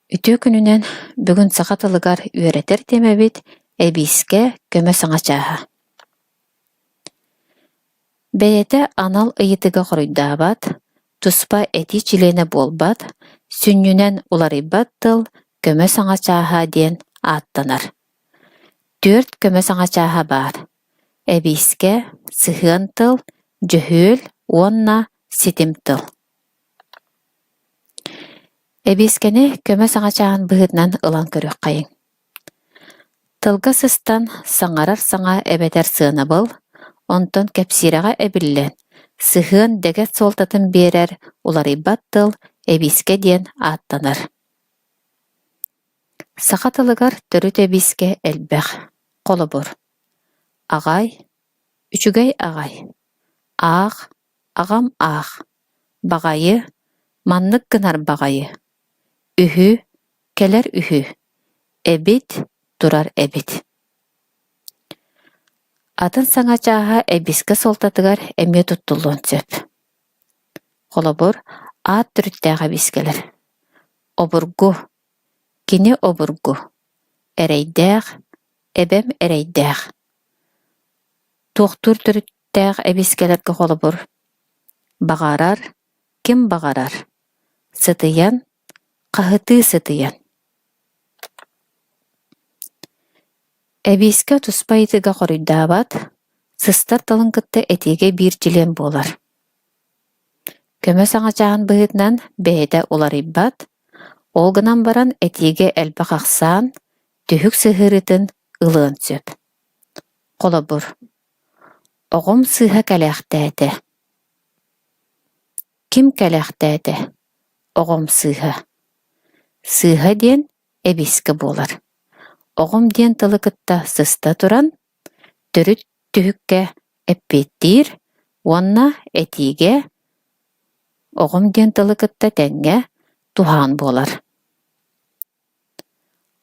Ütü gününen бүгін сақатылыгар үйретер темебит эбиске көмө саңа чааha. Бәйете анал ыйытыга хоруйдаабат, туспа эти чилене болбат, сүннүнен уларыйбат тыл көмө саңа чааha диен аттанар. 4 көмө саңа чааha бар. Эбиске сыһыан тыл, жөһүөл, уонна ситим тыл. Эбискени көмө саңа чааhan быһытынан ылан көрүк кайын. Тылга сыстан саңарар саңа эбетер сыанабыл, онтон кепсирага эбиллен, сыһыан дегет солтатын берер уларыйбат тыл эбиске диен аттанар. Сақатылыгар төрүт эбиске элбэх, колобур. Агай, үчүгэй агай. Аах, агам аах. Багайы, маннык гынар багайы. Үһү, келер үһү. Эбит, турар эбит. Атын саңа чааha эбиске солтатыгар эмме туттулуун сөп. Колобур аат түрүттээҕэ бискелер. Обургу, кини обургу. Эрейдээх, эбем эрейдээх. Туохтур түрүттээҕ эбискелерге колобур. Багарар, ким багарар. Сытыян, каһытыы сытыян. Эбиске туспайытыга хоруйдаабат, сыстар талын кытта этиге биир жилен болар. Көмө саңа чааhan быһытынан бэйэтэ уларыйбат, олгунан баран этиге элбэх ахсаан, түһүк сыһырытын ылыан сөп. Колобур. Оҕом сыыһа кэлээхтээте. Ким кэлээхтээте? Оҕом сыыһа. Сыыһа диэн эбиске болар. Оҕом диэн тылы кытта сыста туран, төрүт түһүкке эппиэттиир, уонна этиге оҕом диэн тылы кытта тэҥҥэ туһаан болар.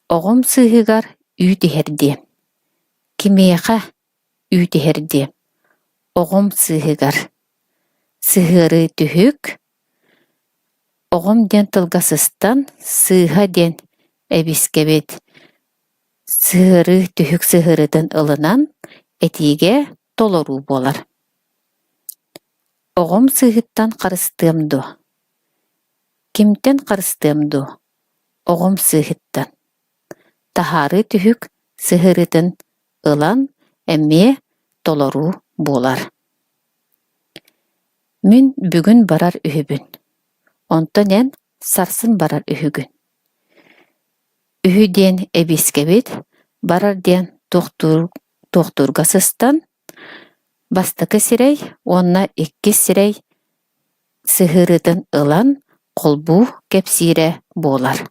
Оҕом сыыһыгар үүй тиһэрдиэм. Кимиэхэ үүй тиһэрдиэм. Оҕом сыыһыгар. Сыһыары түһүк, оҕом диэн тылга сыстан, сыыһа диэн эбискебит сыһыары түһүк сыһыарытын ылынан этиге толоруу болар. Оҕом сыыһыттан харыстыам ду. Кимтен харыстыам ду? Оҕом сыыһыттан. Таһаары түһүк сыһыарытын ылан эмме толоруу болар. Мин бүгүн барар үһүбүн. Онтон эн сарсын барар үһүгүн. Үһү диэн эбискебит барар диэн туохтурга сыстан, бастакы сирэй, уонна 2 сирэй сыһыарытын ылан колбуу кепсире болар.